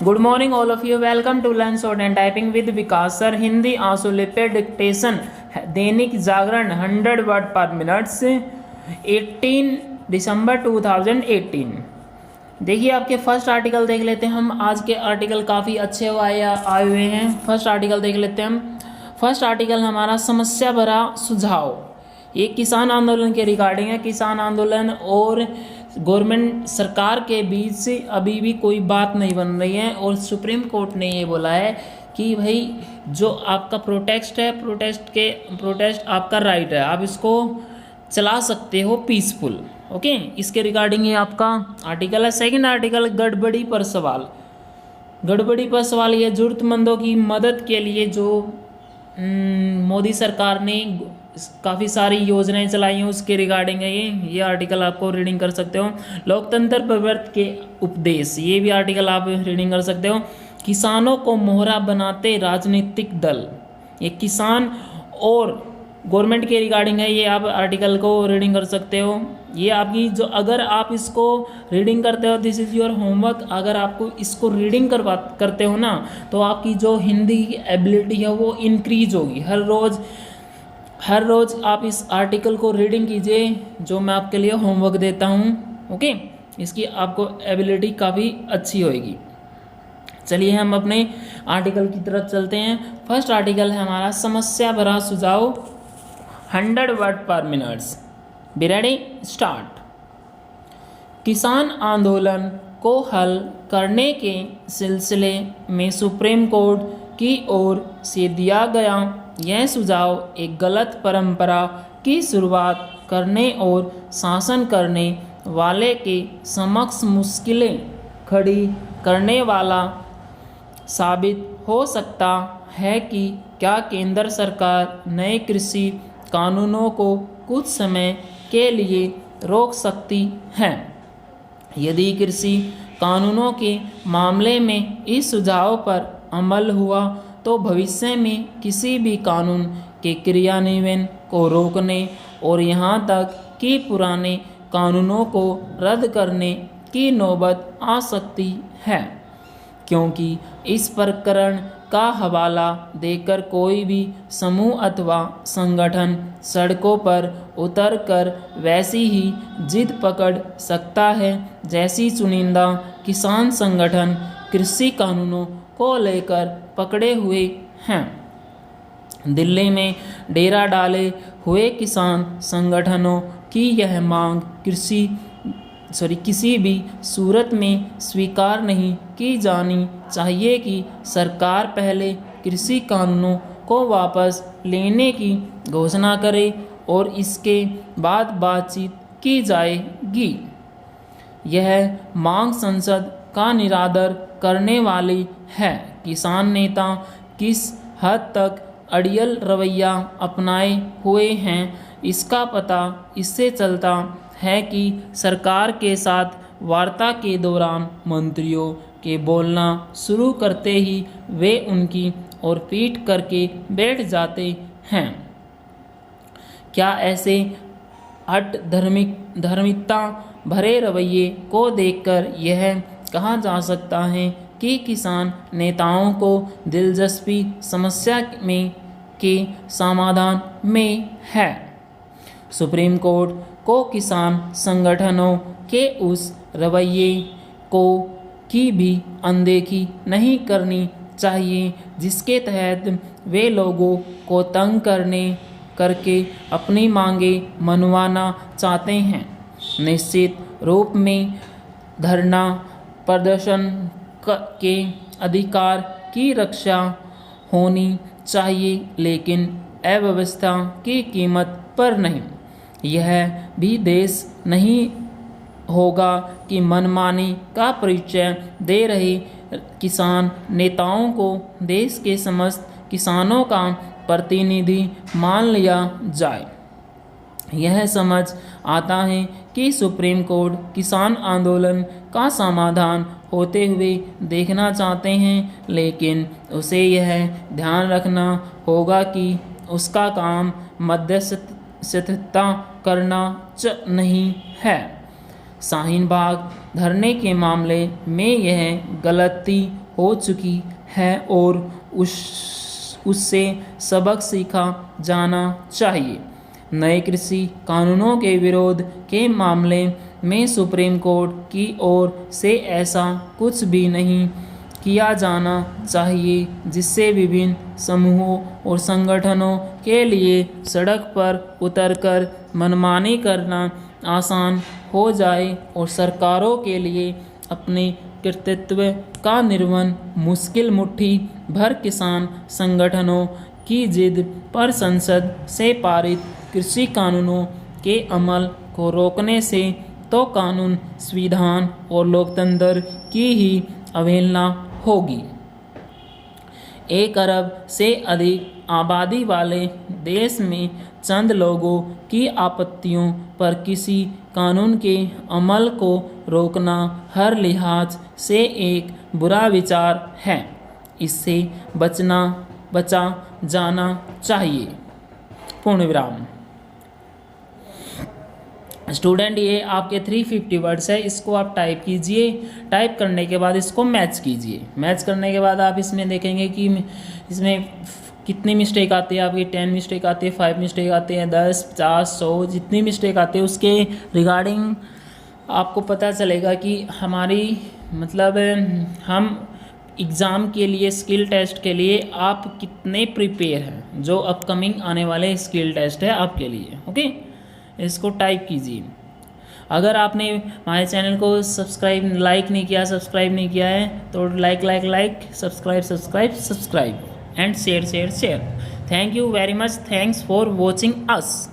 Good morning all of you, welcome to learn short and typing with Vikas sir. Hindi आंसू लिपि dictation Dainik Jagran 100 word पर minute से 18 दिसंबर 2018। देखिए आपके फर्स्ट आर्टिकल देख लेते हैं हम। आज के आर्टिकल काफ़ी अच्छे आए हुए हैं। फर्स्ट आर्टिकल देख लेते हैं हम। फर्स्ट आर्टिकल हमारा समस्या भरा सुझाव, ये किसान आंदोलन के रिगार्डिंग है। किसान आंदोलन और गवर्नमेंट सरकार के बीच से अभी भी कोई बात नहीं बन रही है और सुप्रीम कोर्ट ने ये बोला है कि भाई जो आपका प्रोटेस्ट है, प्रोटेस्ट आपका राइट है, आप इसको चला सकते हो पीसफुल। ओके, इसके रिगार्डिंग ये आपका आर्टिकल है। सेकंड आर्टिकल गड़बड़ी पर सवाल। गड़बड़ी पर सवाल, ये ज़रूरतमंदों की मदद के लिए जो मोदी सरकार ने काफ़ी सारी योजनाएं चलाई हैं उसके रिगार्डिंग है ये आर्टिकल आपको रीडिंग कर सकते हो। लोकतंत्र प्रवर्त के उपदेश, ये भी आर्टिकल आप रीडिंग कर सकते हो। किसानों को मोहरा बनाते राजनीतिक दल, ये किसान और गवर्नमेंट के रिगार्डिंग है, ये आप आर्टिकल को रीडिंग कर सकते हो। ये आपकी जो, अगर आप इसको रीडिंग करते हो, दिस इज़ योर होमवर्क। अगर आपको इसको रीडिंग करते हो ना तो आपकी जो हिंदी की एबिलिटी है वो इंक्रीज होगी। हर रोज़ आप इस आर्टिकल को रीडिंग कीजिए जो मैं आपके लिए होमवर्क देता हूँ। ओके, इसकी आपको एबिलिटी काफ़ी अच्छी होएगी। चलिए हम अपने आर्टिकल की तरफ चलते हैं। फर्स्ट आर्टिकल है हमारा समस्या भरा सुझाव 100 वर्ड पर मिनट्स। Be ready, start. किसान आंदोलन को हल करने के सिलसिले में सुप्रीम कोर्ट की ओर से दिया गया यह सुझाव एक गलत परंपरा की शुरुआत करने और शासन करने वाले के समक्ष मुश्किलें खड़ी करने वाला साबित हो सकता है कि क्या केंद्र सरकार नए कृषि कानूनों को कुछ समय के लिए रोक सकती है। यदि कृषि कानूनों के मामले में इस सुझाव पर अमल हुआ तो भविष्य में किसी भी कानून के क्रियान्वयन को रोकने और यहाँ तक कि पुराने कानूनों को रद्द करने की नौबत आ सकती है, क्योंकि इस प्रकरण का हवाला देकर कोई भी समूह अथवा संगठन सड़कों पर उतरकर वैसी ही जिद पकड़ सकता है जैसी चुनिंदा किसान संगठन कृषि कानूनों को लेकर पकड़े हुए हैं। दिल्ली में डेरा डाले हुए किसान संगठनों की यह मांग किसी भी सूरत में स्वीकार नहीं की जानी चाहिए कि सरकार पहले कृषि कानूनों को वापस लेने की घोषणा करे और इसके बाद बातचीत की जाएगी। यह मांग संसद का निरादर करने वाली है। किसान नेता किस हद तक अड़ियल रवैया अपनाए हुए हैं इसका पता इससे चलता है कि सरकार के साथ वार्ता के दौरान मंत्रियों के बोलना शुरू करते ही वे उनकी ओर पीठ करके बैठ जाते हैं। क्या ऐसे हठ धार्मिकता भरे रवैये को देखकर यह कहा जा सकता है कि किसान नेताओं को दिलचस्पी समस्या के समाधान में है? सुप्रीम कोर्ट को किसान संगठनों के उस रवैये की भी अनदेखी नहीं करनी चाहिए जिसके तहत वे लोगों को तंग करके अपनी मांगें मनवाना चाहते हैं। निश्चित रूप में धरना प्रदर्शन के अधिकार की रक्षा होनी चाहिए, लेकिन अव्यवस्था की कीमत पर नहीं। यह भी देश नहीं होगा कि मनमानी का परिचय दे रहे किसान नेताओं को देश के समस्त किसानों का प्रतिनिधि मान लिया जाए। यह समझ आता है कि सुप्रीम कोर्ट किसान आंदोलन का समाधान होते हुए देखना चाहते हैं, लेकिन उसे यह ध्यान रखना होगा कि उसका काम मध्यस्थता करना नहीं है। शाहीन बाग धरने के मामले में यह गलती हो चुकी है और उससे सबक सीखा जाना चाहिए। नए कृषि कानूनों के विरोध के मामले में सुप्रीम कोर्ट की ओर से ऐसा कुछ भी नहीं किया जाना चाहिए जिससे विभिन्न समूहों और संगठनों के लिए सड़क पर उतरकर मनमानी करना आसान हो जाए और सरकारों के लिए अपने कर्तव्य का निर्वहन मुश्किल। मुट्ठी भर किसान संगठनों की जिद पर संसद से पारित कृषि कानूनों के अमल को रोकने से तो कानून संविधान और लोकतंत्र की ही अवहेलना होगी। 1 अरब से अधिक आबादी वाले देश में चंद लोगों की आपत्तियों पर किसी कानून के अमल को रोकना हर लिहाज से एक बुरा विचार है। इससे बचा जाना चाहिए। पूर्ण विराम। स्टूडेंट, ये आपके 350 वर्ड्स है, इसको आप टाइप कीजिए। टाइप करने के बाद इसको मैच कीजिए। मैच करने के बाद आप इसमें देखेंगे कि इसमें कितनी मिस्टेक आती है आपकी। 10 मिस्टेक आती है, 5 मिस्टेक आती है, 10, 50, 100 जितनी मिस्टेक आती है उसके रिगार्डिंग आपको पता चलेगा कि हमारी मतलब हम एग्ज़ाम के लिए, स्किल टेस्ट के लिए आप कितने प्रिपेयर हैं, जो अपकमिंग आने वाले स्किल टेस्ट है आपके लिए। ओके, इसको टाइप कीजिए। अगर आपने हमारे चैनल को लाइक नहीं किया है तो like, subscribe and share. Thank you very much. Thanks for watching us.